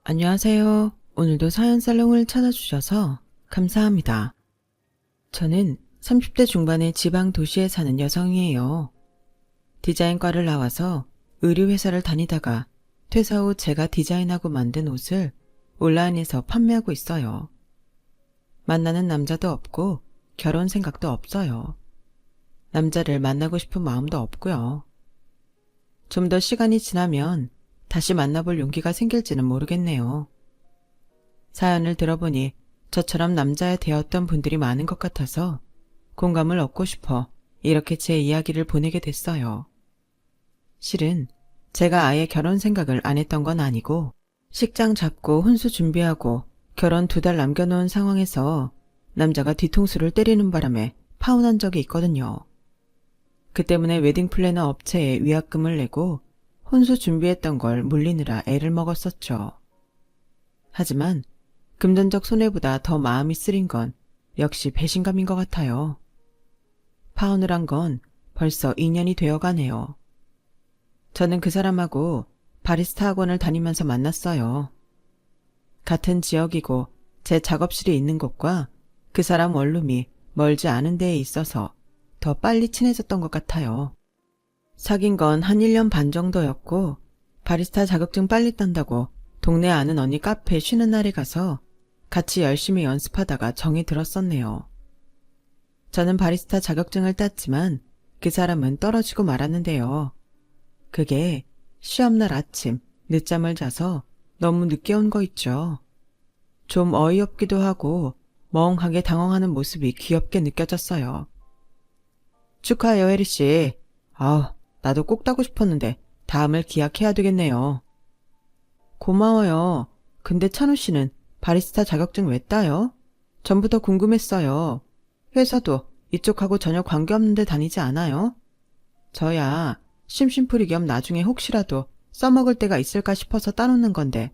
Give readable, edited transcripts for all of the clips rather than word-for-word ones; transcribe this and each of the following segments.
안녕하세요. 오늘도 사연 살롱을 찾아주셔서 감사합니다. 저는 30대 중반의 지방 도시에 사는 여성이에요. 디자인과를 나와서 의류회사를 다니다가 퇴사 후 제가 디자인하고 만든 옷을 온라인에서 판매하고 있어요. 만나는 남자도 없고 결혼 생각도 없어요. 남자를 만나고 싶은 마음도 없고요. 좀 더 시간이 지나면 다시 만나볼 용기가 생길지는 모르겠네요. 사연을 들어보니 저처럼 남자에 대었던 분들이 많은 것 같아서 공감을 얻고 싶어 이렇게 제 이야기를 보내게 됐어요. 실은 제가 아예 결혼 생각을 안 했던 건 아니고 식장 잡고 혼수 준비하고 결혼 2달 남겨놓은 상황에서 남자가 뒤통수를 때리는 바람에 파혼한 적이 있거든요. 그 때문에 웨딩 플래너 업체에 위약금을 내고 혼수 준비했던 걸 물리느라 애를 먹었었죠. 하지만 금전적 손해보다 더 마음이 쓰린 건 역시 배신감인 것 같아요. 파혼을 한 건 벌써 2년이 되어가네요. 저는 그 사람하고 바리스타 학원을 다니면서 만났어요. 같은 지역이고 제 작업실이 있는 곳과 그 사람 원룸이 멀지 않은 데에 있어서 더 빨리 친해졌던 것 같아요. 사귄 건 한 1년 반 정도였고 바리스타 자격증 빨리 딴다고 동네 아는 언니 카페 쉬는 날에 가서 같이 열심히 연습하다가 정이 들었었네요. 저는 바리스타 자격증을 땄지만 그 사람은 떨어지고 말았는데요. 그게 시험날 아침 늦잠을 자서 너무 늦게 온 거 있죠. 좀 어이없기도 하고 멍하게 당황하는 모습이 귀엽게 느껴졌어요. 축하해요, 혜리씨. 나도 꼭 따고 싶었는데 다음을 기약해야 되겠네요. 고마워요. 근데 찬우씨는 바리스타 자격증 왜 따요? 전부터 궁금했어요. 회사도 이쪽하고 전혀 관계없는 데 다니지 않아요? 저야 심심풀이 겸 나중에 혹시라도 써먹을 때가 있을까 싶어서 따놓는 건데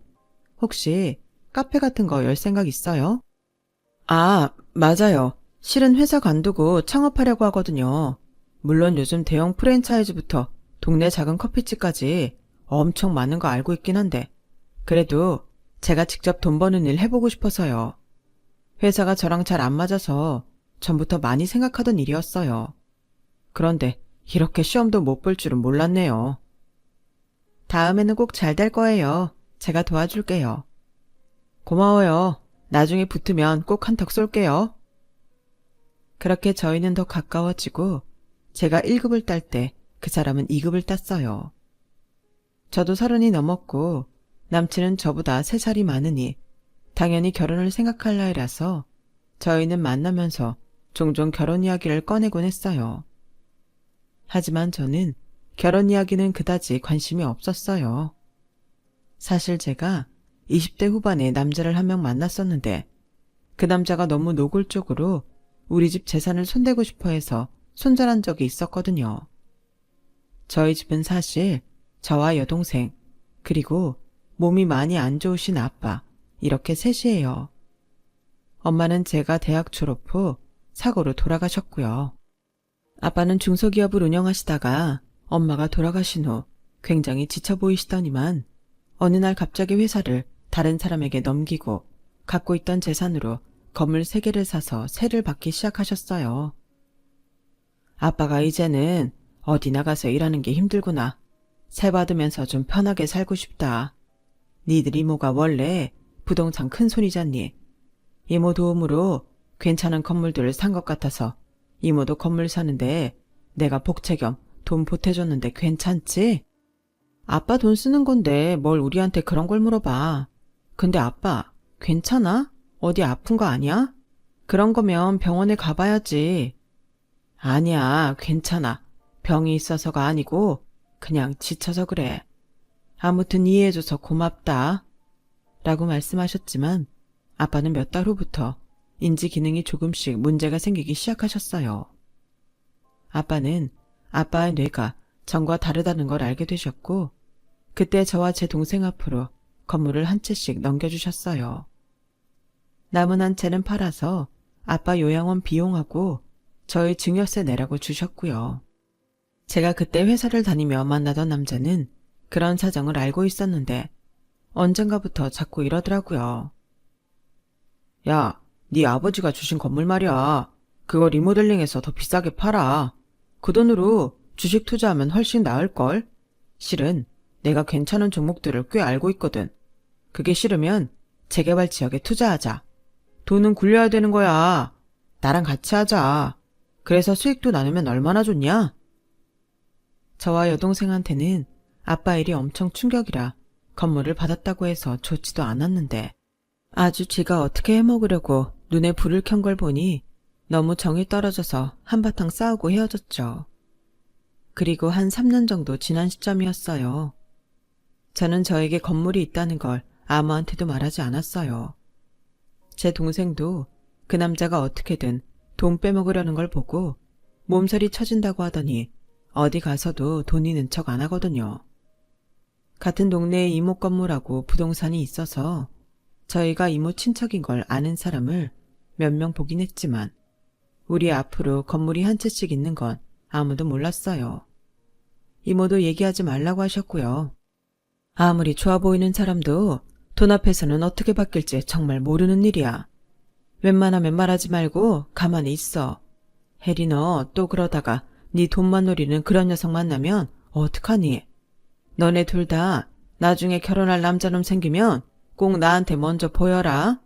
혹시 카페 같은 거 열 생각 있어요? 맞아요. 실은 회사 관두고 창업하려고 하거든요. 물론 요즘 대형 프랜차이즈부터 동네 작은 커피집까지 엄청 많은 거 알고 있긴 한데 그래도 제가 직접 돈 버는 일 해보고 싶어서요. 회사가 저랑 잘 안 맞아서 전부터 많이 생각하던 일이었어요. 그런데 이렇게 시험도 못 볼 줄은 몰랐네요. 다음에는 꼭 잘 될 거예요. 제가 도와줄게요. 고마워요. 나중에 붙으면 꼭 한턱 쏠게요. 그렇게 저희는 더 가까워지고 제가 1급을 딸 때 그 사람은 2급을 땄어요. 저도 30이 넘었고 남친은 저보다 3살이 많으니 당연히 결혼을 생각할 나이라서 저희는 만나면서 종종 결혼 이야기를 꺼내곤 했어요. 하지만 저는 결혼 이야기는 그다지 관심이 없었어요. 사실 제가 20대 후반에 남자를 한 명 만났었는데 그 남자가 너무 노골적으로 우리 집 재산을 손대고 싶어 해서 손절한 적이 있었거든요. 저희 집은 사실 저와 여동생 그리고 몸이 많이 안 좋으신 아빠 이렇게 셋이에요. 엄마는 제가 대학 졸업 후 사고로 돌아가셨고요. 아빠는 중소기업을 운영하시다가 엄마가 돌아가신 후 굉장히 지쳐 보이시더니만 어느 날 갑자기 회사를 다른 사람에게 넘기고 갖고 있던 재산으로 건물 3개를 사서 세를 받기 시작하셨어요. 아빠가 이제는 어디 나가서 일하는 게 힘들구나. 세 받으면서 좀 편하게 살고 싶다. 니들 이모가 원래 부동산 큰 손이잖니. 이모 도움으로 괜찮은 건물들을 산 것 같아서 이모도 건물 사는데 내가 복채 겸 돈 보태줬는데 괜찮지? 아빠 돈 쓰는 건데 뭘 우리한테 그런 걸 물어봐. 근데 아빠 괜찮아? 어디 아픈 거 아니야? 그런 거면 병원에 가봐야지. 아니야, 괜찮아. 병이 있어서가 아니고 그냥 지쳐서 그래. 아무튼 이해해줘서 고맙다. 라고 말씀하셨지만 아빠는 몇 달 후부터 인지 기능이 조금씩 문제가 생기기 시작하셨어요. 아빠는 아빠의 뇌가 전과 다르다는 걸 알게 되셨고 그때 저와 제 동생 앞으로 건물을 한 채씩 넘겨주셨어요. 남은 한 채는 팔아서 아빠 요양원 비용하고 저희 증여세 내라고 주셨고요. 제가 그때 회사를 다니며 만나던 남자는 그런 사정을 알고 있었는데 언젠가부터 자꾸 이러더라고요. 야, 네 아버지가 주신 건물 말이야. 그거 리모델링해서 더 비싸게 팔아. 그 돈으로 주식 투자하면 훨씬 나을걸? 실은 내가 괜찮은 종목들을 꽤 알고 있거든. 그게 싫으면 재개발 지역에 투자하자. 돈은 굴려야 되는 거야. 나랑 같이 하자. 그래서 수익도 나누면 얼마나 좋냐? 저와 여동생한테는 아빠 일이 엄청 충격이라 건물을 받았다고 해서 좋지도 않았는데 아주 지가 어떻게 해먹으려고 눈에 불을 켠 걸 보니 너무 정이 떨어져서 한바탕 싸우고 헤어졌죠. 그리고 한 3년 정도 지난 시점이었어요. 저는 저에게 건물이 있다는 걸 아무한테도 말하지 않았어요. 제 동생도 그 남자가 어떻게든 돈 빼먹으려는 걸 보고 몸서리 쳐진다고 하더니 어디 가서도 돈 있는 척 안 하거든요. 같은 동네에 이모 건물하고 부동산이 있어서 저희가 이모 친척인 걸 아는 사람을 몇 명 보긴 했지만 우리 앞으로 건물이 한 채씩 있는 건 아무도 몰랐어요. 이모도 얘기하지 말라고 하셨고요. 아무리 좋아 보이는 사람도 돈 앞에서는 어떻게 바뀔지 정말 모르는 일이야. 웬만하면 말하지 말고 가만히 있어. 혜리 너 또 그러다가 네 돈만 노리는 그런 녀석 만나면 어떡하니? 너네 둘 다 나중에 결혼할 남자놈 생기면 꼭 나한테 먼저 보여라.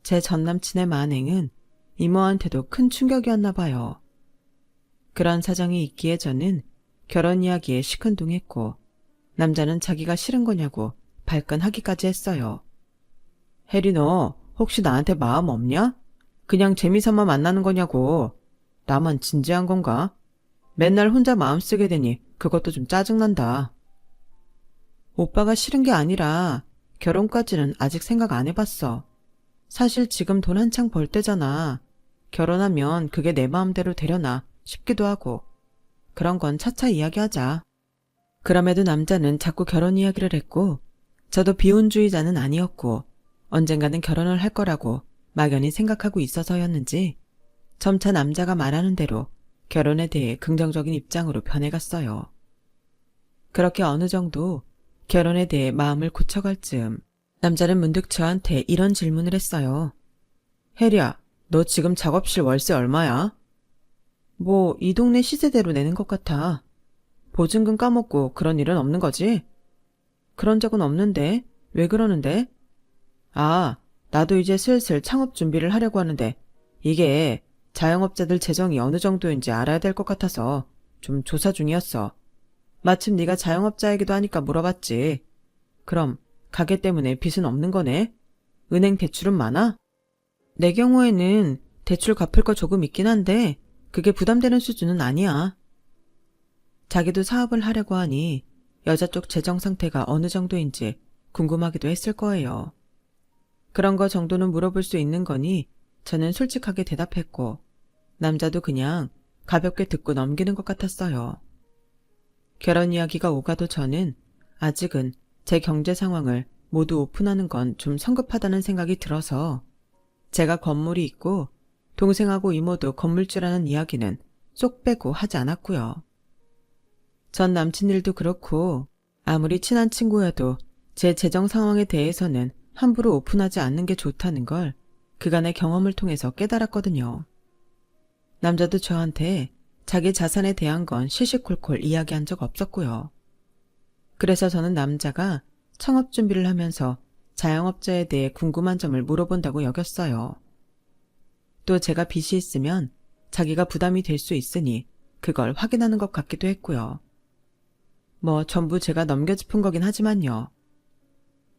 제 전남친의 만행은 이모한테도 큰 충격이었나 봐요. 그런 사정이 있기에 저는 결혼 이야기에 시큰둥했고 남자는 자기가 싫은 거냐고 발끈하기까지 했어요. 혜리 너 혹시 나한테 마음 없냐? 그냥 재미삼아 만나는 거냐고. 나만 진지한 건가? 맨날 혼자 마음 쓰게 되니 그것도 좀 짜증난다. 오빠가 싫은 게 아니라 결혼까지는 아직 생각 안 해봤어. 사실 지금 돈 한창 벌 때잖아. 결혼하면 그게 내 마음대로 되려나 싶기도 하고. 그런 건 차차 이야기하자. 그럼에도 남자는 자꾸 결혼 이야기를 했고 저도 비혼주의자는 아니었고 언젠가는 결혼을 할 거라고 막연히 생각하고 있어서였는지 점차 남자가 말하는 대로 결혼에 대해 긍정적인 입장으로 변해갔어요. 그렇게 어느 정도 결혼에 대해 마음을 굳혀갈 즈음 남자는 문득 저한테 이런 질문을 했어요. 혜리야, 너 지금 작업실 월세 얼마야? 뭐 이 동네 시세대로 내는 것 같아. 보증금 까먹고 그런 일은 없는 거지? 그런 적은 없는데 왜 그러는데? 아, 나도 이제 슬슬 창업 준비를 하려고 하는데 이게 자영업자들 재정이 어느 정도인지 알아야 될 것 같아서 좀 조사 중이었어. 마침 네가 자영업자이기도 하니까 물어봤지. 그럼 가게 때문에 빚은 없는 거네? 은행 대출은 많아? 내 경우에는 대출 갚을 거 조금 있긴 한데 그게 부담되는 수준은 아니야. 자기도 사업을 하려고 하니 여자 쪽 재정 상태가 어느 정도인지 궁금하기도 했을 거예요. 그런 거 정도는 물어볼 수 있는 거니 저는 솔직하게 대답했고 남자도 그냥 가볍게 듣고 넘기는 것 같았어요. 결혼 이야기가 오가도 저는 아직은 제 경제 상황을 모두 오픈하는 건 좀 성급하다는 생각이 들어서 제가 건물이 있고 동생하고 이모도 건물주라는 이야기는 쏙 빼고 하지 않았고요. 전 남친 일도 그렇고 아무리 친한 친구여도 제 재정 상황에 대해서는 함부로 오픈하지 않는 게 좋다는 걸 그간의 경험을 통해서 깨달았거든요. 남자도 저한테 자기 자산에 대한 건 시시콜콜 이야기한 적 없었고요. 그래서 저는 남자가 창업 준비를 하면서 자영업자에 대해 궁금한 점을 물어본다고 여겼어요. 또 제가 빚이 있으면 자기가 부담이 될 수 있으니 그걸 확인하는 것 같기도 했고요. 뭐 전부 제가 넘겨짚은 거긴 하지만요.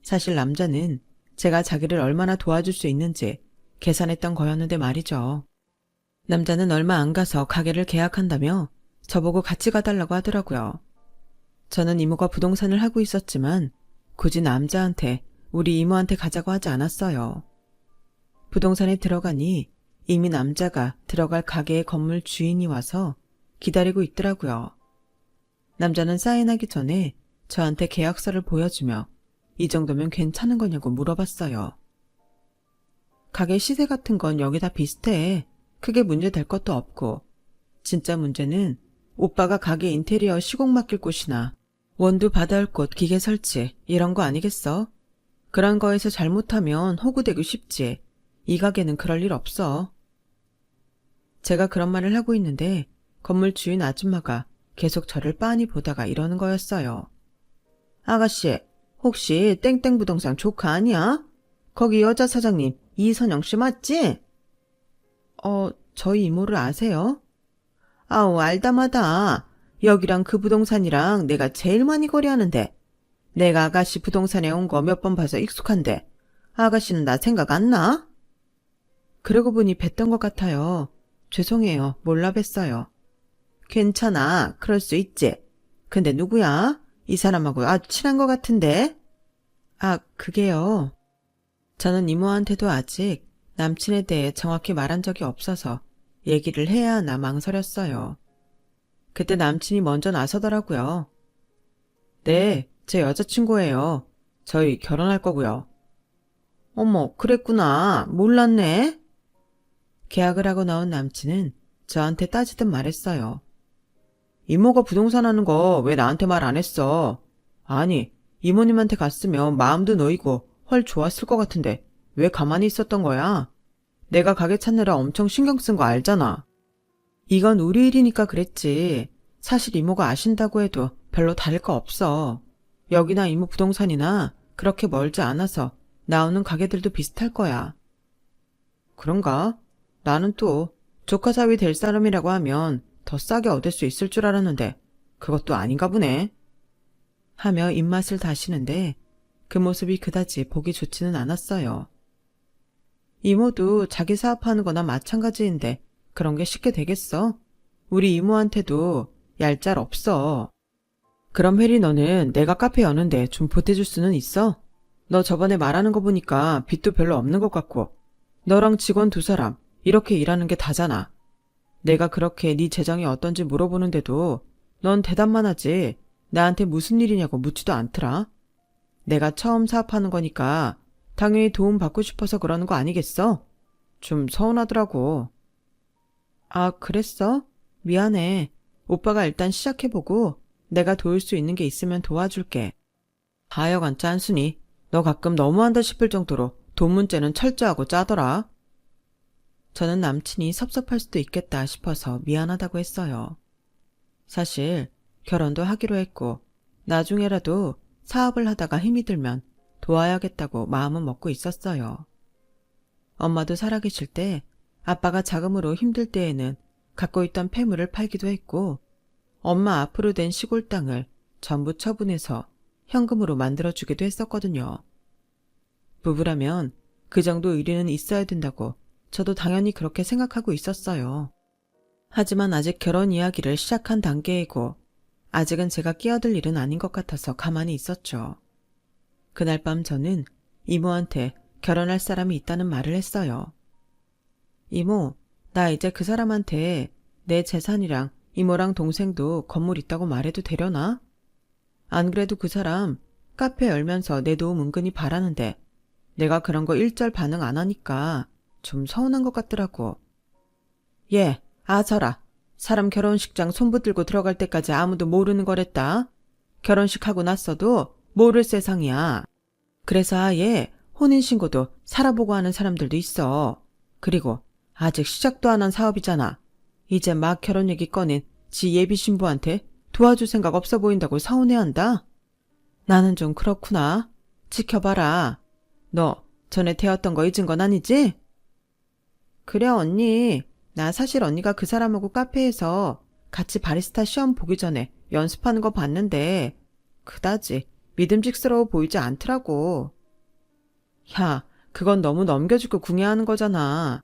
사실 남자는 제가 자기를 얼마나 도와줄 수 있는지 계산했던 거였는데 말이죠. 남자는 얼마 안 가서 가게를 계약한다며 저보고 같이 가달라고 하더라고요. 저는 이모가 부동산을 하고 있었지만 굳이 남자한테 우리 이모한테 가자고 하지 않았어요. 부동산에 들어가니 이미 남자가 들어갈 가게의 건물 주인이 와서 기다리고 있더라고요. 남자는 사인하기 전에 저한테 계약서를 보여주며 이 정도면 괜찮은 거냐고 물어봤어요. 가게 시세 같은 건 여기 다 비슷해. 크게 문제 될 것도 없고 진짜 문제는 오빠가 가게 인테리어 시공 맡길 곳이나 원두 받아올 곳 기계 설치 이런 거 아니겠어? 그런 거에서 잘못하면 호구되기 쉽지. 이 가게는 그럴 일 없어. 제가 그런 말을 하고 있는데 건물 주인 아줌마가 계속 저를 빤히 보다가 이러는 거였어요. 아가씨, 혹시 땡땡 부동산 조카 아니야? 거기 여자 사장님 이선영 씨 맞지? 저희 이모를 아세요? 아우, 알다마다. 여기랑 그 부동산이랑 내가 제일 많이 거래하는데. 내가 아가씨 부동산에 온 거 몇 번 봐서 익숙한데. 아가씨는 나 생각 안 나? 그러고 보니 뵀던 것 같아요. 죄송해요. 몰라 뵀어요. 괜찮아. 그럴 수 있지. 근데 누구야? 이 사람하고 아주 친한 것 같은데? 그게요. 저는 이모한테도 아직 남친에 대해 정확히 말한 적이 없어서 얘기를 해야 하나 망설였어요. 그때 남친이 먼저 나서더라고요. 네, 제 여자친구예요. 저희 결혼할 거고요. 어머, 그랬구나. 몰랐네. 계약을 하고 나온 남친은 저한테 따지듯 말했어요. 이모가 부동산 하는 거 왜 나한테 말 안 했어? 아니, 이모님한테 갔으면 마음도 놓이고 헐 좋았을 것 같은데 왜 가만히 있었던 거야? 내가 가게 찾느라 엄청 신경 쓴 거 알잖아. 이건 우리 일이니까 그랬지. 사실 이모가 아신다고 해도 별로 다를 거 없어. 여기나 이모 부동산이나 그렇게 멀지 않아서 나오는 가게들도 비슷할 거야. 그런가? 나는 또 조카 사위 될 사람이라고 하면 더 싸게 얻을 수 있을 줄 알았는데 그것도 아닌가 보네. 하며 입맛을 다시는데 그 모습이 그다지 보기 좋지는 않았어요. 이모도 자기 사업하는 거나 마찬가지인데 그런 게 쉽게 되겠어? 우리 이모한테도 얄짤 없어. 그럼 혜리 너는 내가 카페 여는데 좀 보태줄 수는 있어? 너 저번에 말하는 거 보니까 빚도 별로 없는 것 같고 너랑 직원 2사람 이렇게 일하는 게 다잖아. 내가 그렇게 네 재정이 어떤지 물어보는데도 넌 대답만 하지 나한테 무슨 일이냐고 묻지도 않더라. 내가 처음 사업하는 거니까 당연히 도움 받고 싶어서 그러는 거 아니겠어? 좀 서운하더라고. 그랬어? 미안해. 오빠가 일단 시작해보고 내가 도울 수 있는 게 있으면 도와줄게. 하여간 짠순이. 너 가끔 너무한다 싶을 정도로 돈 문제는 철저하고 짜더라. 저는 남친이 섭섭할 수도 있겠다 싶어서 미안하다고 했어요. 사실 결혼도 하기로 했고 나중에라도 사업을 하다가 힘이 들면 도와야겠다고 마음은 먹고 있었어요. 엄마도 살아계실 때 아빠가 자금으로 힘들 때에는 갖고 있던 폐물을 팔기도 했고 엄마 앞으로 된 시골 땅을 전부 처분해서 현금으로 만들어주기도 했었거든요. 부부라면 그 정도 의리는 있어야 된다고 저도 당연히 그렇게 생각하고 있었어요. 하지만 아직 결혼 이야기를 시작한 단계이고 아직은 제가 끼어들 일은 아닌 것 같아서 가만히 있었죠. 그날 밤 저는 이모한테 결혼할 사람이 있다는 말을 했어요. 이모, 나 이제 그 사람한테 내 재산이랑 이모랑 동생도 건물 있다고 말해도 되려나? 안 그래도 그 사람 카페 열면서 내 도움 은근히 바라는데 내가 그런 거 일절 반응 안 하니까 좀 서운한 것 같더라고. 예, 아서라. 사람 결혼식장 손붙들고 들어갈 때까지 아무도 모르는 거랬다. 결혼식 하고 났어도 모를 세상이야. 그래서 아예 혼인신고도 살아보고 하는 사람들도 있어. 그리고 아직 시작도 안 한 사업이잖아. 이제 막 결혼 얘기 꺼낸 지 예비 신부한테 도와줄 생각 없어 보인다고 서운해한다. 나는 좀 그렇구나. 지켜봐라. 너 전에 태웠던 거 잊은 건 아니지? 그래 언니. 나 사실 언니가 그 사람하고 카페에서 같이 바리스타 시험 보기 전에 연습하는 거 봤는데 그다지 믿음직스러워 보이지 않더라고. 야, 그건 너무 넘겨주고 궁예하는 거잖아.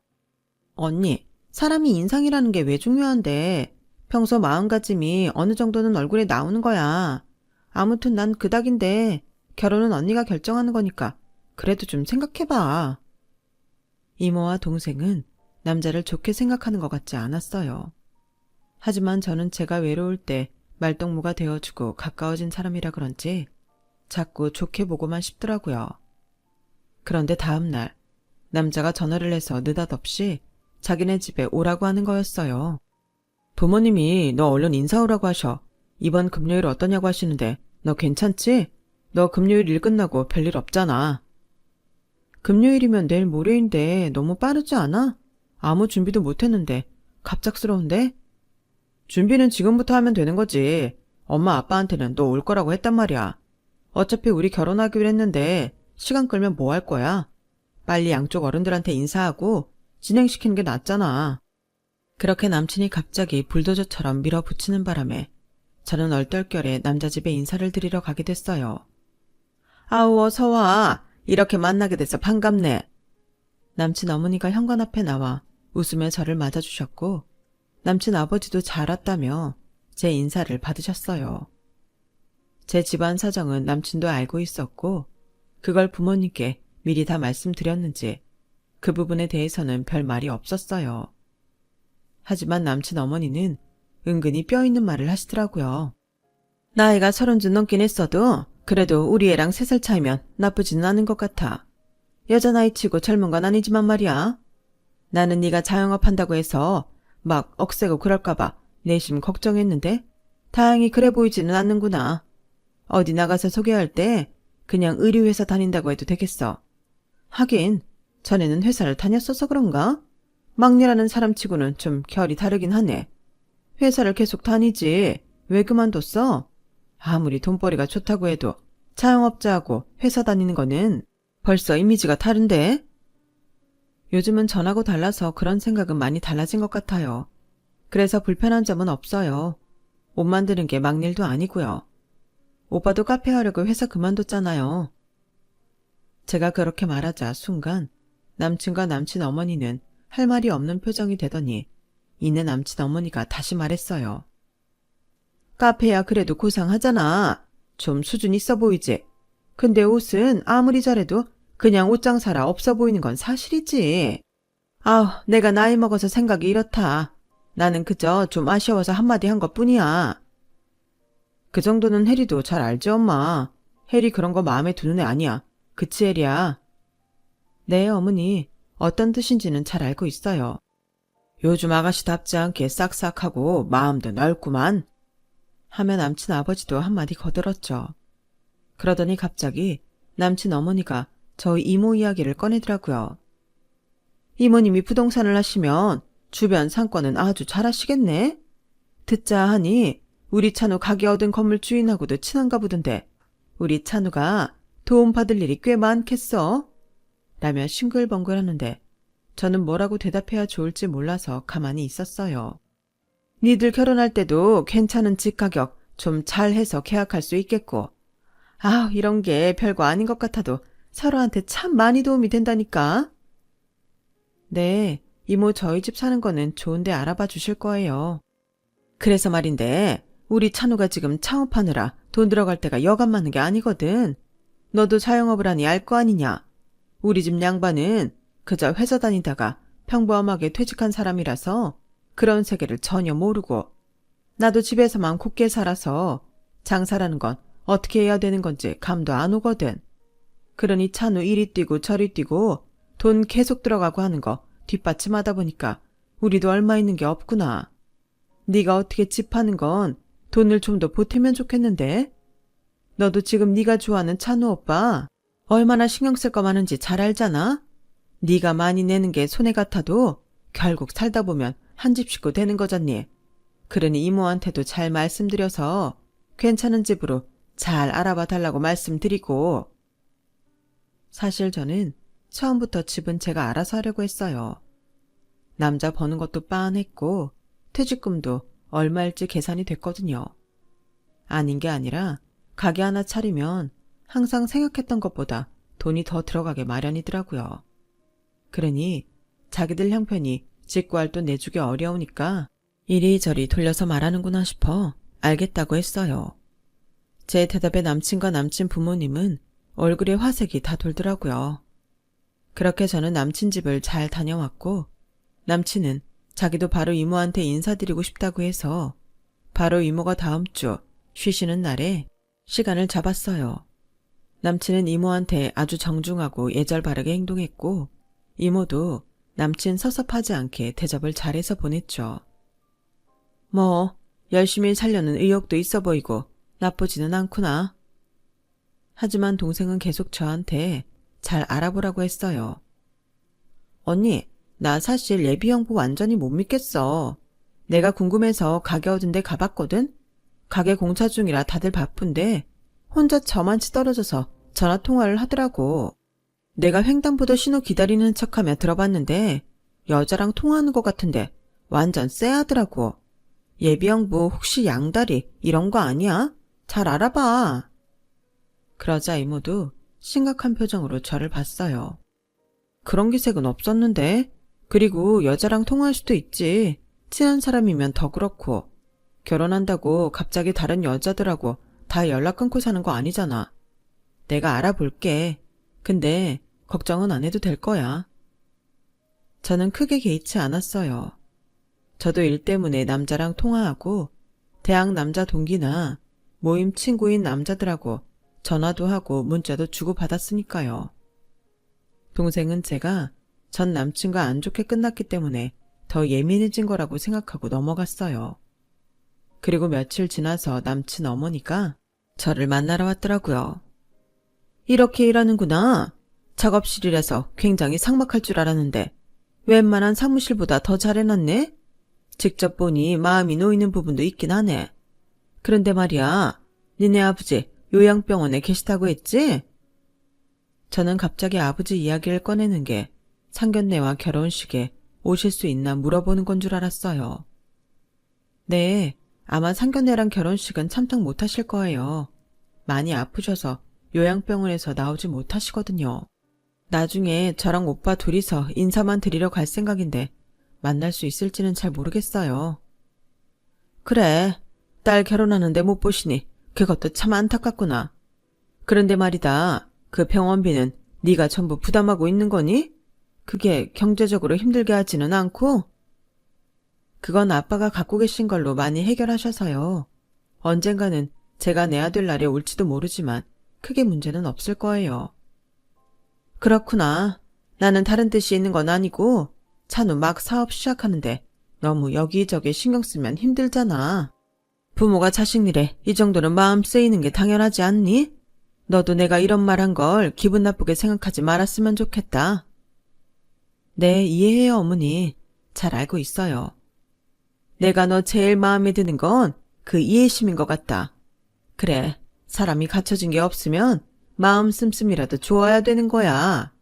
언니, 사람이 인상이라는 게 왜 중요한데 평소 마음가짐이 어느 정도는 얼굴에 나오는 거야. 아무튼 난 그닥인데 결혼은 언니가 결정하는 거니까 그래도 좀 생각해봐. 이모와 동생은 남자를 좋게 생각하는 것 같지 않았어요. 하지만 저는 제가 외로울 때 말동무가 되어주고 가까워진 사람이라 그런지 자꾸 좋게 보고만 싶더라고요. 그런데 다음 날 남자가 전화를 해서 느닷없이 자기네 집에 오라고 하는 거였어요. 부모님이 너 얼른 인사 오라고 하셔. 이번 금요일 어떠냐고 하시는데 너 괜찮지? 너 금요일 일 끝나고 별일 없잖아. 금요일이면 내일 모레인데 너무 빠르지 않아? 아무 준비도 못했는데. 갑작스러운데? 준비는 지금부터 하면 되는 거지. 엄마 아빠한테는 너 올 거라고 했단 말이야. 어차피 우리 결혼하기로 했는데 시간 끌면 뭐 할 거야? 빨리 양쪽 어른들한테 인사하고 진행시키는 게 낫잖아. 그렇게 남친이 갑자기 불도저처럼 밀어붙이는 바람에 저는 얼떨결에 남자 집에 인사를 드리러 가게 됐어요. 아우 어서 와. 이렇게 만나게 돼서 반갑네. 남친 어머니가 현관 앞에 나와 웃으며 저를 맞아주셨고 남친 아버지도 잘 왔다며 제 인사를 받으셨어요. 제 집안 사정은 남친도 알고 있었고 그걸 부모님께 미리 다 말씀드렸는지 그 부분에 대해서는 별 말이 없었어요. 하지만 남친 어머니는 은근히 뼈 있는 말을 하시더라고요. 나이가 30좀 넘긴 했어도 그래도 우리 애랑 3살 차이면 나쁘지는 않은 것 같아. 여자 나이 치고 젊은 건 아니지만 말이야. 나는 네가 자영업 한다고 해서 막 억세고 그럴까봐 내심 걱정했는데 다행히 그래 보이지는 않는구나. 어디 나가서 소개할 때 그냥 의류회사 다닌다고 해도 되겠어. 하긴 전에는 회사를 다녔어서 그런가? 막내라는 사람치고는 좀 결이 다르긴 하네. 회사를 계속 다니지 왜 그만뒀어? 아무리 돈벌이가 좋다고 해도 자영업자하고 회사 다니는 거는 벌써 이미지가 다른데? 요즘은 전하고 달라서 그런 생각은 많이 달라진 것 같아요. 그래서 불편한 점은 없어요. 옷 만드는 게 막일도 아니고요. 오빠도 카페 하려고 회사 그만뒀잖아요. 제가 그렇게 말하자 순간 남친과 남친 어머니는 할 말이 없는 표정이 되더니 이내 남친 어머니가 다시 말했어요. 카페야 그래도 고상하잖아. 좀 수준 있어 보이지. 근데 옷은 아무리 잘해도 그냥 옷장사라 없어 보이는 건 사실이지. 아우, 내가 나이 먹어서 생각이 이렇다. 나는 그저 좀 아쉬워서 한마디 한 것뿐이야. 그 정도는 혜리도 잘 알지 엄마. 혜리 그런 거 마음에 드는 애 아니야. 그치 혜리야? 네 어머니. 어떤 뜻인지는 잘 알고 있어요. 요즘 아가씨답지 않게 싹싹하고 마음도 넓구만. 하며 남친 아버지도 한마디 거들었죠. 그러더니 갑자기 남친 어머니가 저희 이모 이야기를 꺼내더라고요. 이모님이 부동산을 하시면 주변 상권은 아주 잘하시겠네? 듣자 하니 우리 찬우 가게 얻은 건물 주인하고도 친한가 보던데 우리 찬우가 도움 받을 일이 꽤 많겠어? 라며 싱글벙글하는데 저는 뭐라고 대답해야 좋을지 몰라서 가만히 있었어요. 니들 결혼할 때도 괜찮은 집 가격 좀 잘해서 계약할 수 있겠고 아 이런 게 별거 아닌 것 같아도 서로한테 참 많이 도움이 된다니까. 네, 이모 저희 집 사는 거는 좋은데 알아봐 주실 거예요. 그래서 말인데 우리 찬우가 지금 창업하느라 돈 들어갈 때가 여간 많은 게 아니거든. 너도 자영업을 하니 알 거 아니냐. 우리 집 양반은 그저 회사 다니다가 평범하게 퇴직한 사람이라서 그런 세계를 전혀 모르고 나도 집에서만 곱게 살아서 장사라는 건 어떻게 해야 되는 건지 감도 안 오거든. 그러니 찬우 이리 뛰고 저리 뛰고 돈 계속 들어가고 하는 거 뒷받침하다 보니까 우리도 얼마 있는 게 없구나. 네가 어떻게 집 하는 건 돈을 좀 더 보태면 좋겠는데. 너도 지금 네가 좋아하는 찬우 오빠 얼마나 신경 쓸 거 많은지 잘 알잖아. 네가 많이 내는 게 손해 같아도 결국 살다 보면 한 집 식구 되는 거잖니. 그러니 이모한테도 잘 말씀드려서 괜찮은 집으로 잘 알아봐 달라고 말씀드리고. 사실 저는 처음부터 집은 제가 알아서 하려고 했어요. 남자 버는 것도 빤했고 퇴직금도 얼마일지 계산이 됐거든요. 아닌 게 아니라 가게 하나 차리면 항상 생각했던 것보다 돈이 더 들어가게 마련이더라고요. 그러니 자기들 형편이 집 구할 돈 내주기 어려우니까 이리저리 돌려서 말하는구나 싶어 알겠다고 했어요. 제 대답에 남친과 남친 부모님은 얼굴에 화색이 다 돌더라고요. 그렇게 저는 남친 집을 잘 다녀왔고 남친은 자기도 바로 이모한테 인사드리고 싶다고 해서 바로 이모가 다음 주 쉬시는 날에 시간을 잡았어요. 남친은 이모한테 아주 정중하고 예절 바르게 행동했고 이모도 남친 섭섭하지 않게 대접을 잘해서 보냈죠. 뭐 열심히 살려는 의욕도 있어 보이고 나쁘지는 않구나. 하지만 동생은 계속 저한테 잘 알아보라고 했어요. 언니, 나 사실 예비 형부 완전히 못 믿겠어. 내가 궁금해서 가게 얻은 데 가봤거든? 가게 공차 중이라 다들 바쁜데 혼자 저만치 떨어져서 전화 통화를 하더라고. 내가 횡단보도 신호 기다리는 척하며 들어봤는데 여자랑 통화하는 것 같은데 완전 쎄하더라고. 예비 형부 혹시 양다리 이런 거 아니야? 잘 알아봐. 그러자 이모도 심각한 표정으로 저를 봤어요. 그런 기색은 없었는데. 그리고 여자랑 통화할 수도 있지. 친한 사람이면 더 그렇고. 결혼한다고 갑자기 다른 여자들하고 다 연락 끊고 사는 거 아니잖아. 내가 알아볼게. 근데 걱정은 안 해도 될 거야. 저는 크게 개의치 않았어요. 저도 일 때문에 남자랑 통화하고 대학 남자 동기나 모임 친구인 남자들하고 전화도 하고 문자도 주고받았으니까요. 동생은 제가 전 남친과 안 좋게 끝났기 때문에 더 예민해진 거라고 생각하고 넘어갔어요. 그리고 며칠 지나서 남친 어머니가 저를 만나러 왔더라고요. 이렇게 일하는구나. 작업실이라서 굉장히 삭막할 줄 알았는데 웬만한 사무실보다 더 잘해놨네? 직접 보니 마음이 놓이는 부분도 있긴 하네. 그런데 말이야, 니네 아버지 요양병원에 계시다고 했지? 저는 갑자기 아버지 이야기를 꺼내는 게 상견례와 결혼식에 오실 수 있나 물어보는 건 줄 알았어요. 네, 아마 상견례랑 결혼식은 참석 못하실 거예요. 많이 아프셔서 요양병원에서 나오지 못하시거든요. 나중에 저랑 오빠 둘이서 인사만 드리러 갈 생각인데 만날 수 있을지는 잘 모르겠어요. 그래, 딸 결혼하는데 못 보시니 그것도 참 안타깝구나. 그런데 말이다, 그 병원비는 네가 전부 부담하고 있는 거니? 그게 경제적으로 힘들게 하지는 않고? 그건 아빠가 갖고 계신 걸로 많이 해결하셔서요. 언젠가는 제가 내야 될 날이 올지도 모르지만 크게 문제는 없을 거예요. 그렇구나. 나는 다른 뜻이 있는 건 아니고 찬우 막 사업 시작하는데 너무 여기저기 신경 쓰면 힘들잖아. 부모가 자식 일에 이 정도는 마음 쓰이는 게 당연하지 않니? 너도 내가 이런 말 한 걸 기분 나쁘게 생각하지 말았으면 좋겠다. 네, 이해해요, 어머니. 잘 알고 있어요. 내가 너 제일 마음에 드는 건 그 이해심인 것 같다. 그래, 사람이 갖춰진 게 없으면 마음 씀씀이라도 좋아야 되는 거야.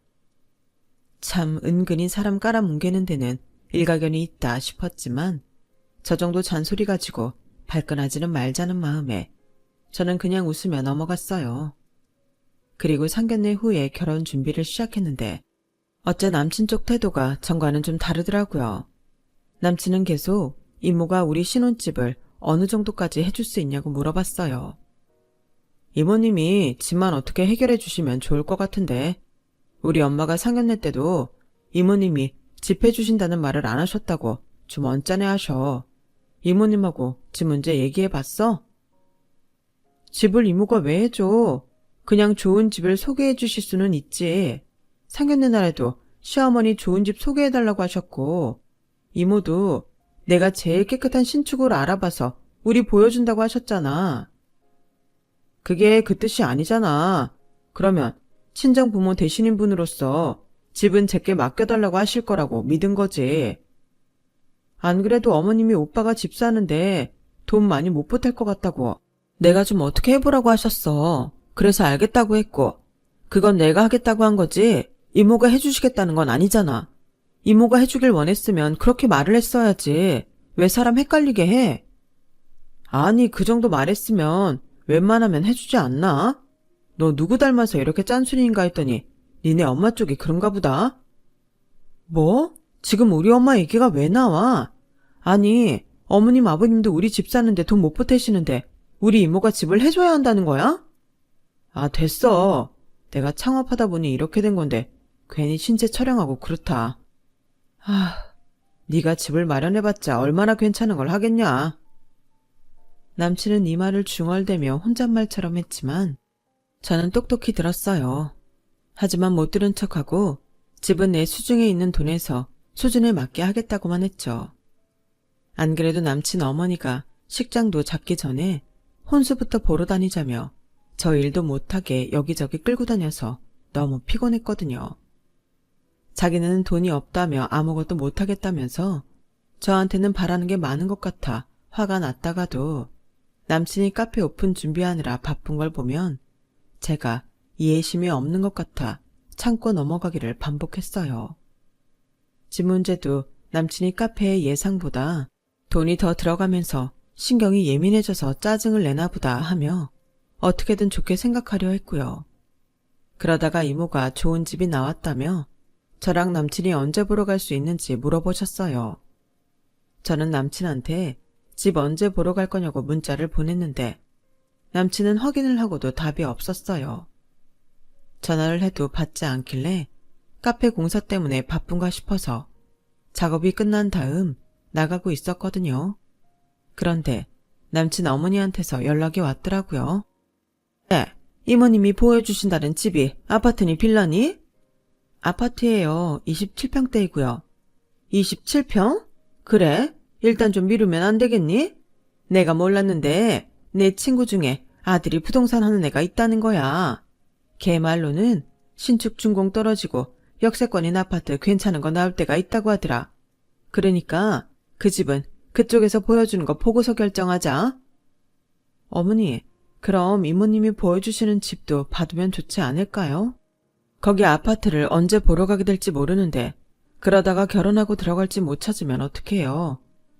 참 은근히 사람 깔아뭉개는 데는 일가견이 있다 싶었지만 저 정도 잔소리 가지고 발끈하지는 말자는 마음에 저는 그냥 웃으며 넘어갔어요. 그리고 상견례 후에 결혼 준비를 시작했는데 어째 남친 쪽 태도가 전과는 좀 다르더라고요. 남친은 계속 이모가 우리 신혼집을 어느 정도까지 해줄 수 있냐고 물어봤어요. 이모님이 집만 어떻게 해결해 주시면 좋을 것 같은데 우리 엄마가 상견례 때도 이모님이 집 해주신다는 말을 안 하셨다고 좀 언짢아 하셔. 이모님하고 집 문제 얘기해봤어? 집을 이모가 왜 해줘? 그냥 좋은 집을 소개해 주실 수는 있지. 상견례 날에도 시어머니 좋은 집 소개해달라고 하셨고 이모도 내가 제일 깨끗한 신축을 알아봐서 우리 보여준다고 하셨잖아. 그게 그 뜻이 아니잖아. 그러면 친정 부모 대신인 분으로서 집은 제게 맡겨달라고 하실 거라고 믿은 거지. 안 그래도 어머님이 오빠가 집 사는데 돈 많이 못 보탤 것 같다고 내가 좀 어떻게 해보라고 하셨어. 그래서 알겠다고 했고 그건 내가 하겠다고 한 거지 이모가 해주시겠다는 건 아니잖아. 이모가 해주길 원했으면 그렇게 말을 했어야지. 왜 사람 헷갈리게 해? 아니 그 정도 말했으면 웬만하면 해주지 않나? 너 누구 닮아서 이렇게 짠순이인가 했더니 니네 엄마 쪽이 그런가 보다. 뭐? 지금 우리 엄마 얘기가 왜 나와? 아니 어머님 아버님도 우리 집 사는데 돈 못 보태시는데 우리 이모가 집을 해줘야 한다는 거야? 아 됐어. 내가 창업하다 보니 이렇게 된 건데 괜히 신체 촬영하고 그렇다. 네가 집을 마련해봤자 얼마나 괜찮은 걸 하겠냐. 남친은 이 말을 중얼대며 혼잣말처럼 했지만 저는 똑똑히 들었어요. 하지만 못 들은 척하고 집은 내 수중에 있는 돈에서 수준에 맞게 하겠다고만 했죠. 안 그래도 남친 어머니가 식장도 잡기 전에 혼수부터 보러 다니자며 저 일도 못하게 여기저기 끌고 다녀서 너무 피곤했거든요. 자기는 돈이 없다며 아무것도 못하겠다면서 저한테는 바라는 게 많은 것 같아 화가 났다가도 남친이 카페 오픈 준비하느라 바쁜 걸 보면 제가 이해심이 없는 것 같아 참고 넘어가기를 반복했어요. 집 문제도 남친이 카페의 예상보다 돈이 더 들어가면서 신경이 예민해져서 짜증을 내나 보다 하며 어떻게든 좋게 생각하려 했고요. 그러다가 이모가 좋은 집이 나왔다며 저랑 남친이 언제 보러 갈 수 있는지 물어보셨어요. 저는 남친한테 집 언제 보러 갈 거냐고 문자를 보냈는데 남친은 확인을 하고도 답이 없었어요. 전화를 해도 받지 않길래 카페 공사 때문에 바쁜가 싶어서 작업이 끝난 다음 나가고 있었거든요. 그런데 남친 어머니한테서 연락이 왔더라고요. 네, 이모님이 보여주신다는 집이 아파트니 빌라니? 아파트예요. 27평대이고요. 27평? 그래? 일단 좀 미루면 안 되겠니? 내가 몰랐는데 내 친구 중에 아들이 부동산 하는 애가 있다는 거야. 걔 말로는 신축 준공 떨어지고 역세권인 아파트 괜찮은 거 나올 때가 있다고 하더라. 그러니까 그 집은 그쪽에서 보여주는 거 보고서 결정하자. 어머니, 그럼 이모님이 보여주시는 집도 받으면 좋지 않을까요? 거기 아파트를 언제 보러 가게 될지 모르는데 그러다가 결혼하고 들어갈지 못 찾으면 어떡해요.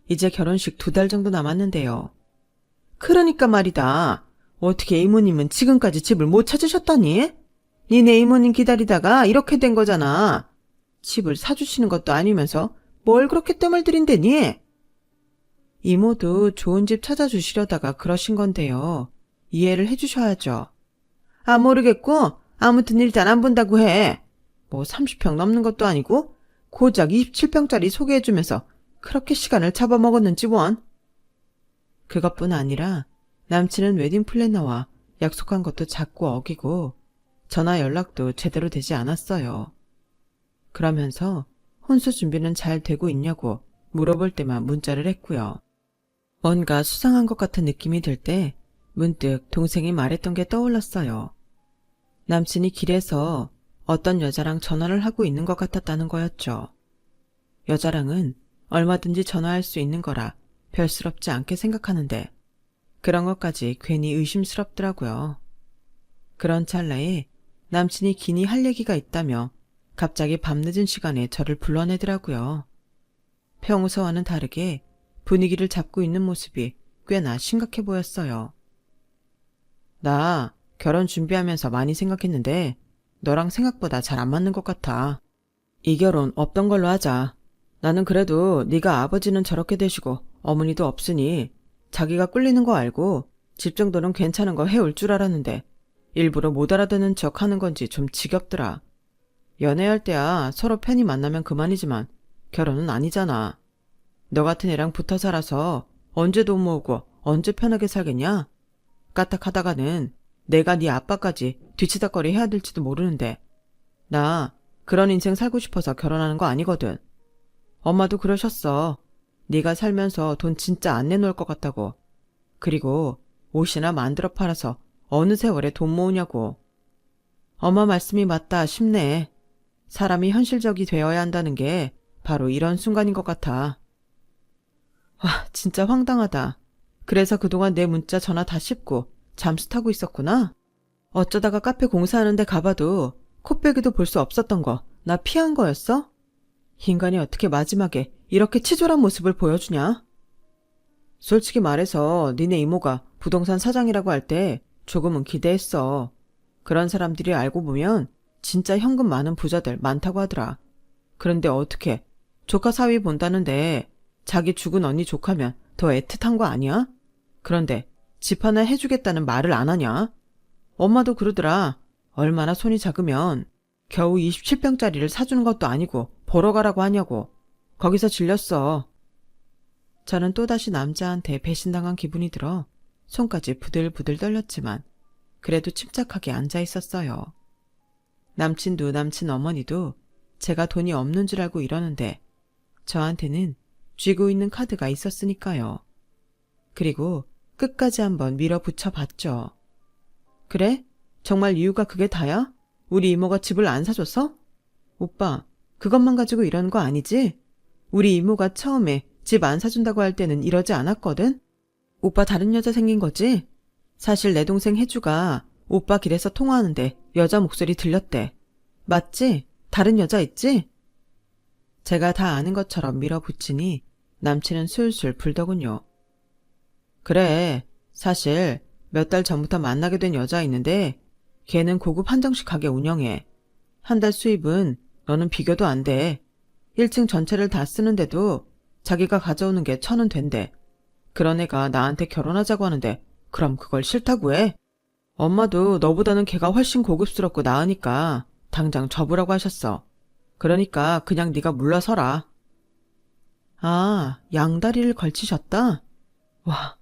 이제 결혼식 2달 정도 남았는데요. 그러니까 말이다. 어떻게 이모님은 지금까지 집을 못 찾으셨다니? 니네 이모님 기다리다가 이렇게 된 거잖아. 집을 사주시는 것도 아니면서 뭘 그렇게 뜸을 들인대니? 이모도 좋은 집 찾아주시려다가 그러신 건데요. 이해를 해주셔야죠. 아, 모르겠고 아무튼 일단 안 본다고 해. 뭐 30평 넘는 것도 아니고 고작 27평짜리 소개해주면서 그렇게 시간을 잡아먹었는지 원. 그것뿐 아니라 남친은 웨딩 플래너와 약속한 것도 자꾸 어기고 전화 연락도 제대로 되지 않았어요. 그러면서 혼수 준비는 잘 되고 있냐고 물어볼 때만 문자를 했고요. 뭔가 수상한 것 같은 느낌이 들 때 문득 동생이 말했던 게 떠올랐어요. 남친이 길에서 어떤 여자랑 전화를 하고 있는 것 같았다는 거였죠. 여자랑은 얼마든지 전화할 수 있는 거라 별스럽지 않게 생각하는데 그런 것까지 괜히 의심스럽더라고요. 그런 찰나에 남친이 기니 할 얘기가 있다며 갑자기 밤늦은 시간에 저를 불러내더라고요. 평소와는 다르게 분위기를 잡고 있는 모습이 꽤나 심각해 보였어요. 나 결혼 준비하면서 많이 생각했는데 너랑 생각보다 잘 안 맞는 것 같아. 이 결혼 없던 걸로 하자. 나는 그래도 네가 아버지는 저렇게 되시고 어머니도 없으니 자기가 꿀리는 거 알고 집 정도는 괜찮은 거 해올 줄 알았는데 일부러 못 알아듣는 척 하는 건지 좀 지겹더라. 연애할 때야 서로 편히 만나면 그만이지만 결혼은 아니잖아. 너 같은 애랑 붙어 살아서 언제 돈 모으고 언제 편하게 살겠냐? 까딱하다가는 내가 네 아빠까지 뒤치다꺼리 해야 될지도 모르는데 나 그런 인생 살고 싶어서 결혼하는 거 아니거든. 엄마도 그러셨어. 네가 살면서 돈 진짜 안 내놓을 것 같다고. 그리고 옷이나 만들어 팔아서 어느 세월에 돈 모으냐고. 엄마 말씀이 맞다 싶네. 사람이 현실적이 되어야 한다는 게 바로 이런 순간인 것 같아. 와, 진짜 황당하다. 그래서 그동안 내 문자 전화 다 씹고 잠수 타고 있었구나. 어쩌다가 카페 공사하는데 가봐도 코빼기도 볼 수 없었던 거 나 피한 거였어? 인간이 어떻게 마지막에 이렇게 치졸한 모습을 보여주냐? 솔직히 말해서 니네 이모가 부동산 사장이라고 할 때 조금은 기대했어. 그런 사람들이 알고 보면 진짜 현금 많은 부자들 많다고 하더라. 그런데 어떻게 조카 사위 본다는데 자기 죽은 언니 조카면 더 애틋한 거 아니야? 그런데 집 하나 해주겠다는 말을 안 하냐? 엄마도 그러더라. 얼마나 손이 작으면 겨우 27평짜리를 사주는 것도 아니고 보러 가라고 하냐고. 거기서 질렸어. 저는 또다시 남자한테 배신당한 기분이 들어 손까지 부들부들 떨렸지만 그래도 침착하게 앉아 있었어요. 남친도 남친 어머니도 제가 돈이 없는 줄 알고 이러는데 저한테는 쥐고 있는 카드가 있었으니까요. 그리고 끝까지 한번 밀어붙여 봤죠. 그래? 정말 이유가 그게 다야? 우리 이모가 집을 안 사줘서? 오빠, 그것만 가지고 이런 거 아니지? 우리 이모가 처음에 집 안 사준다고 할 때는 이러지 않았거든? 오빠 다른 여자 생긴 거지? 사실 내 동생 혜주가 오빠 길에서 통화하는데 여자 목소리 들렸대. 맞지? 다른 여자 있지? 제가 다 아는 것처럼 밀어붙이니 남친은 술술 불더군요. 그래, 사실 몇 달 전부터 만나게 된 여자 있는데 걔는 고급 한정식 가게 운영해. 한 달 수입은 너는 비교도 안 돼. 1층 전체를 다 쓰는데도 자기가 가져오는 게 1,000원 된대. 그런 애가 나한테 결혼하자고 하는데 그럼 그걸 싫다고 해? 엄마도 너보다는 걔가 훨씬 고급스럽고 나으니까 당장 접으라고 하셨어. 그러니까 그냥 네가 물러서라. 아, 양다리를 걸치셨다? 와,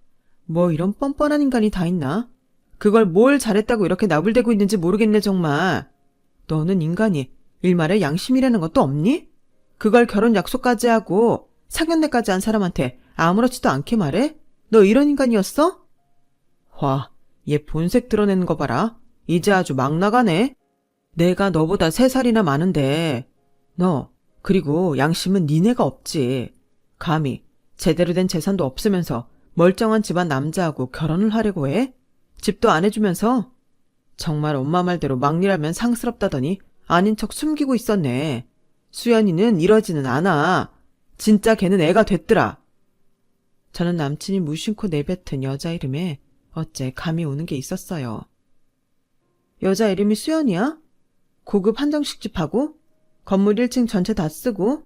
뭐 이런 뻔뻔한 인간이 다 있나? 그걸 뭘 잘했다고 이렇게 나불대고 있는지 모르겠네 정말. 너는 인간이 일말의 양심이라는 것도 없니? 그걸 결혼 약속까지 하고 상견례까지 한 사람한테 아무렇지도 않게 말해? 너 이런 인간이었어? 와, 얘 본색 드러내는 거 봐라. 이제 아주 막 나가네. 내가 너보다 3살이나 많은데 너 그리고 양심은 니네가 없지. 감히 제대로 된 재산도 없으면서 멀쩡한 집안 남자하고 결혼을 하려고 해? 집도 안 해주면서? 정말 엄마 말대로 막리라면 상스럽다더니 아닌 척 숨기고 있었네. 수연이는 이러지는 않아. 진짜 걔는 애가 됐더라. 저는 남친이 무심코 내뱉은 여자 이름에 어째 감이 오는 게 있었어요. 여자 이름이 수연이야? 고급 한정식집하고? 건물 1층 전체 다 쓰고?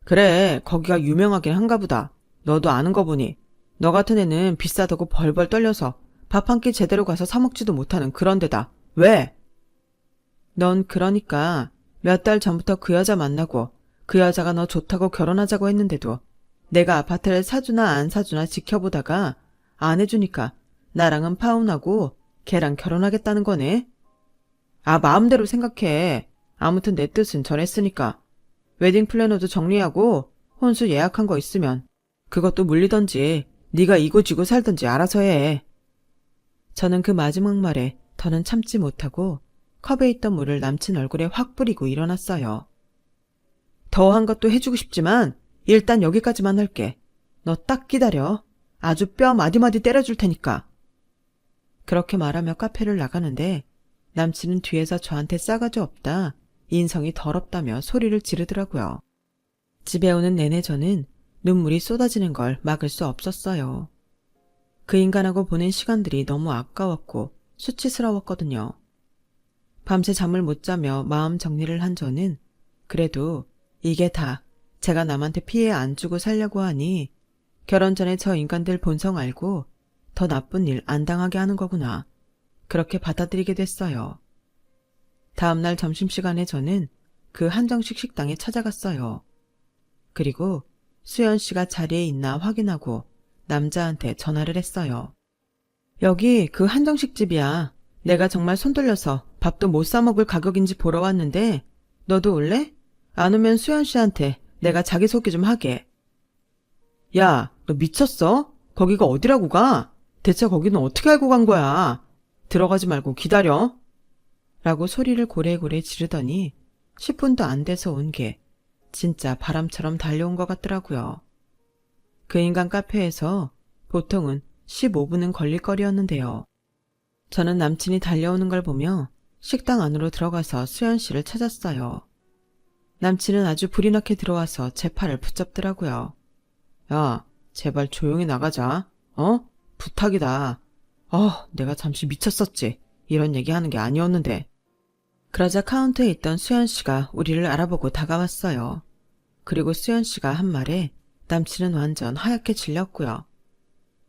그래, 거기가 유명하긴 한가 보다. 너도 아는 거 보니. 너 같은 애는 비싸다고 벌벌 떨려서 밥 한 끼 제대로 가서 사 먹지도 못하는 그런 데다. 왜? 넌 그러니까 몇 달 전부터 그 여자 만나고 그 여자가 너 좋다고 결혼하자고 했는데도 내가 아파트를 사주나 안 사주나 지켜보다가 안 해주니까 나랑은 파혼하고 걔랑 결혼하겠다는 거네. 아, 마음대로 생각해. 아무튼 내 뜻은 전했으니까. 웨딩 플래너도 정리하고 혼수 예약한 거 있으면 그것도 물리던지 네가 이고지고 살던지 알아서 해. 저는 그 마지막 말에 더는 참지 못하고 컵에 있던 물을 남친 얼굴에 확 뿌리고 일어났어요. 더한 것도 해주고 싶지만 일단 여기까지만 할게. 너 딱 기다려. 아주 뼈 마디마디 때려줄 테니까. 그렇게 말하며 카페를 나가는데 남친은 뒤에서 저한테 싸가지 없다, 인성이 더럽다며 소리를 지르더라고요. 집에 오는 내내 저는 눈물이 쏟아지는 걸 막을 수 없었어요. 그 인간하고 보낸 시간들이 너무 아까웠고 수치스러웠거든요. 밤새 잠을 못 자며 마음 정리를 한 저는 그래도 이게 다 제가 남한테 피해 안 주고 살려고 하니 결혼 전에 저 인간들 본성 알고 더 나쁜 일 안 당하게 하는 거구나. 그렇게 받아들이게 됐어요. 다음날 점심시간에 저는 그 한정식 식당에 찾아갔어요. 그리고 수연 씨가 자리에 있나 확인하고 남자한테 전화를 했어요. 여기 그 한정식 집이야. 내가 정말 손 돌려서 밥도 못 사 먹을 가격인지 보러 왔는데 너도 올래? 안 오면 수연 씨한테 내가 자기소개 좀 하게. 야, 너 미쳤어? 거기가 어디라고 가? 대체 거기는 어떻게 알고 간 거야? 들어가지 말고 기다려. 라고 소리를 고래고래 지르더니 10분도 안 돼서 온 게 진짜 바람처럼 달려온 것 같더라고요. 그 인간 카페에서 보통은 15분은 걸릴 거리였는데요. 저는 남친이 달려오는 걸 보며 식당 안으로 들어가서 수연 씨를 찾았어요. 남친은 아주 불이 나게 들어와서 제 팔을 붙잡더라고요. 야, 제발 조용히 나가자. 어? 부탁이다. 내가 잠시 미쳤었지. 이런 얘기하는 게 아니었는데. 그러자 카운터에 있던 수연 씨가 우리를 알아보고 다가왔어요. 그리고 수연 씨가 한 말에 남친은 완전 하얗게 질렸고요.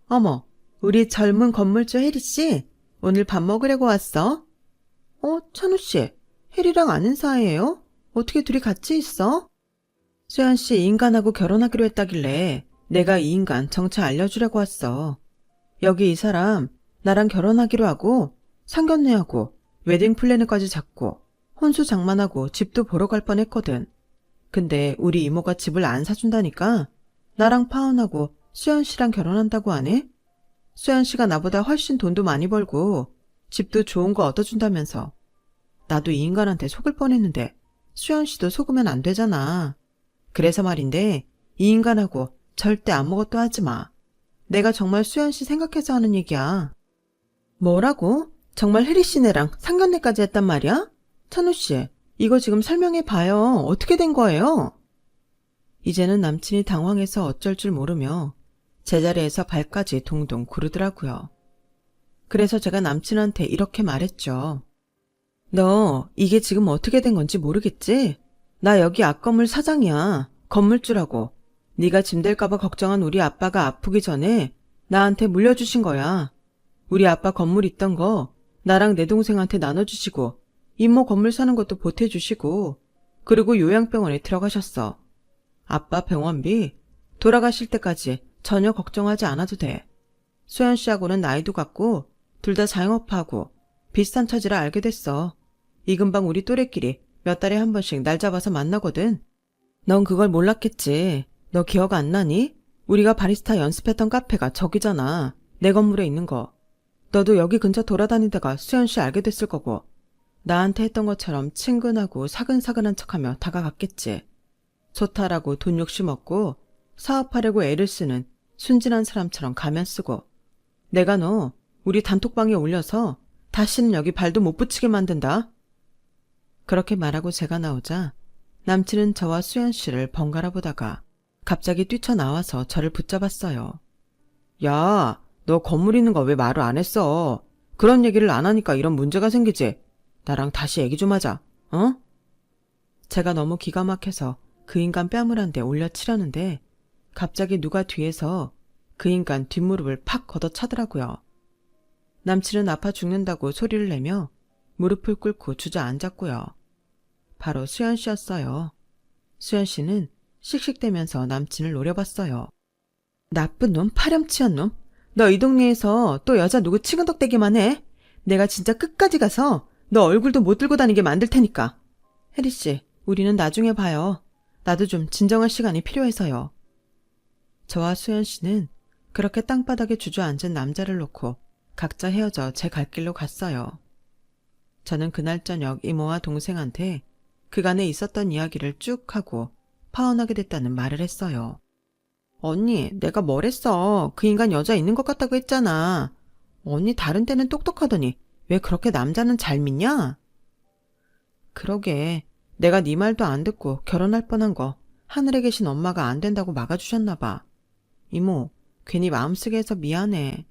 어머, 우리 젊은 건물주 혜리 씨, 오늘 밥 먹으려고 왔어? 찬우 씨, 혜리랑 아는 사이예요? 어떻게 둘이 같이 있어? 수연 씨 인간하고 결혼하기로 했다길래 내가 이 인간 정체 알려주려고 왔어. 여기 이 사람 나랑 결혼하기로 하고 상견례하고 웨딩 플래너까지 잡고 혼수 장만하고 집도 보러 갈 뻔했거든. 근데 우리 이모가 집을 안 사준다니까 나랑 파혼하고 수연 씨랑 결혼한다고 하네? 수연 씨가 나보다 훨씬 돈도 많이 벌고 집도 좋은 거 얻어준다면서. 나도 이 인간한테 속을 뻔했는데 수연 씨도 속으면 안 되잖아. 그래서 말인데 이 인간하고 절대 아무것도 하지 마. 내가 정말 수연 씨 생각해서 하는 얘기야. 뭐라고? 정말 혜리 씨네랑 상견례까지 했단 말이야? 찬우 씨, 이거 지금 설명해 봐요. 어떻게 된 거예요? 이제는 남친이 당황해서 어쩔 줄 모르며 제자리에서 발까지 동동 구르더라고요. 그래서 제가 남친한테 이렇게 말했죠. 너 이게 지금 어떻게 된 건지 모르겠지? 나 여기 앞건물 사장이야. 건물주라고. 네가 짐될까 봐 걱정한 우리 아빠가 아프기 전에 나한테 물려주신 거야. 우리 아빠 건물 있던 거 나랑 내 동생한테 나눠주시고 이모 건물 사는 것도 보태주시고 그리고 요양병원에 들어가셨어. 아빠 병원비 돌아가실 때까지 전혀 걱정하지 않아도 돼. 수연 씨하고는 나이도 같고 둘 다 자영업하고 비슷한 처지라 알게 됐어. 이 근방 우리 또래끼리 몇 달에 한 번씩 날 잡아서 만나거든. 넌 그걸 몰랐겠지. 너 기억 안 나니? 우리가 바리스타 연습했던 카페가 저기잖아. 내 건물에 있는 거. 너도 여기 근처 돌아다니다가 수연 씨 알게 됐을 거고 나한테 했던 것처럼 친근하고 사근사근한 척하며 다가갔겠지. 좋다라고 돈 욕심 없고 사업하려고 애를 쓰는 순진한 사람처럼 가면 쓰고 내가 너 우리 단톡방에 올려서 다시는 여기 발도 못 붙이게 만든다. 그렇게 말하고 제가 나오자 남친은 저와 수연 씨를 번갈아 보다가 갑자기 뛰쳐나와서 저를 붙잡았어요. 야, 너 건물 있는 거 왜 말을 안 했어? 그런 얘기를 안 하니까 이런 문제가 생기지. 나랑 다시 얘기 좀 하자. 어? 제가 너무 기가 막혀서 그 인간 뺨을 한 대 올려치려는데 갑자기 누가 뒤에서 그 인간 뒷무릎을 팍 걷어차더라고요. 남친은 아파 죽는다고 소리를 내며 무릎을 꿇고 주저앉았고요. 바로 수연 씨였어요. 수연 씨는 씩씩대면서 남친을 노려봤어요. 나쁜 놈, 파렴치한 놈. 너 이 동네에서 또 여자 누구 치근덕대기만 해. 내가 진짜 끝까지 가서 너 얼굴도 못 들고 다니게 만들 테니까. 혜리 씨, 우리는 나중에 봐요. 나도 좀 진정할 시간이 필요해서요. 저와 수연 씨는 그렇게 땅바닥에 주저앉은 남자를 놓고 각자 헤어져 제 갈 길로 갔어요. 저는 그날 저녁 이모와 동생한테 그간에 있었던 이야기를 쭉 하고 파혼하게 됐다는 말을 했어요. 언니, 내가 뭘 했어. 그 인간 여자 있는 것 같다고 했잖아. 언니 다른 때는 똑똑하더니 왜 그렇게 남자는 잘 믿냐? 그러게, 내가 네 말도 안 듣고 결혼할 뻔한 거 하늘에 계신 엄마가 안 된다고 막아주셨나 봐. 이모, 괜히 마음 쓰게 해서 미안해.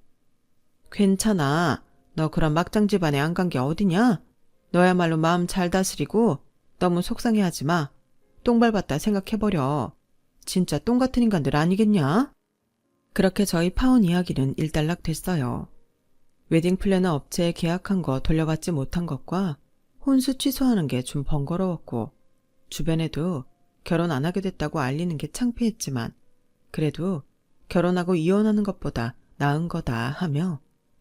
괜찮아. 너 그런 막장 집안에 안 간 게 어디냐? 너야말로 마음 잘 다스리고 너무 속상해하지 마. 똥 밟았다 생각해버려. 진짜 똥 같은 인간들 아니겠냐? 그렇게 저희 파혼 이야기는 일단락 됐어요. 웨딩 플래너 업체에 계약한 거 돌려받지 못한 것과 혼수 취소하는 게 좀 번거로웠고 주변에도 결혼 안 하게 됐다고 알리는 게 창피했지만 그래도 결혼하고 이혼하는 것보다 나은 거다 하며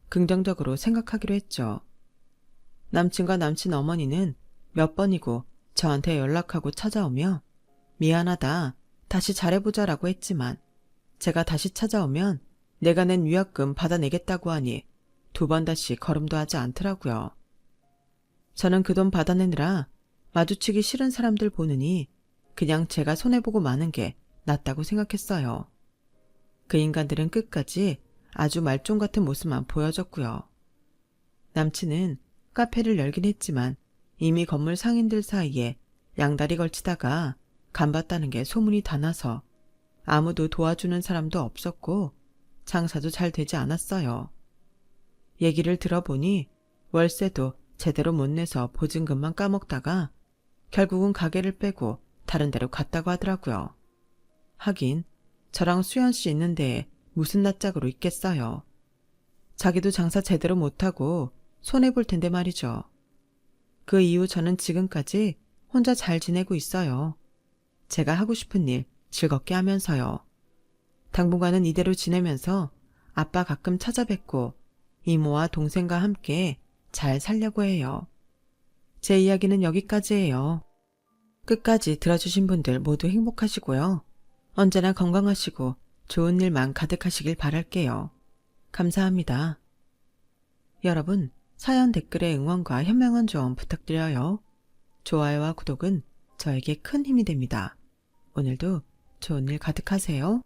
긍정적으로 생각하기로 했죠. 남친과 남친 어머니는 몇 번이고 저한테 연락하고 찾아오며 미안하다, 다시 잘해보자라고 했지만 제가 다시 찾아오면 내가 낸 위약금 받아내겠다고 하니 두 번 다시 걸음도 하지 않더라고요. 저는 그 돈 받아내느라 마주치기 싫은 사람들 보느니 그냥 제가 손해보고 마는 게 낫다고 생각했어요. 그 인간들은 끝까지 아주 말종 같은 모습만 보여줬고요. 남친은 카페를 열긴 했지만 이미 건물 상인들 사이에 양다리 걸치다가 간봤다는 게 소문이 다 나서 아무도 도와주는 사람도 없었고 장사도 잘 되지 않았어요. 얘기를 들어보니 월세도 제대로 못 내서 보증금만 까먹다가 결국은 가게를 빼고 다른 데로 갔다고 하더라고요. 하긴 저랑 수연 씨 있는 데에 무슨 낯짝으로 있겠어요. 자기도 장사 제대로 못하고 손해볼 텐데 말이죠. 그 이후 저는 지금까지 혼자 잘 지내고 있어요. 제가 하고 싶은 일 즐겁게 하면서요. 당분간은 이대로 지내면서 아빠 가끔 찾아뵙고 이모와 동생과 함께 잘 살려고 해요. 제 이야기는 여기까지예요. 끝까지 들어주신 분들 모두 행복하시고요. 언제나 건강하시고 좋은 일만 가득하시길 바랄게요. 감사합니다. 여러분, 사연 댓글에 응원과 현명한 조언 부탁드려요. 좋아요와 구독은 저에게 큰 힘이 됩니다. 오늘도 좋은 일 가득하세요.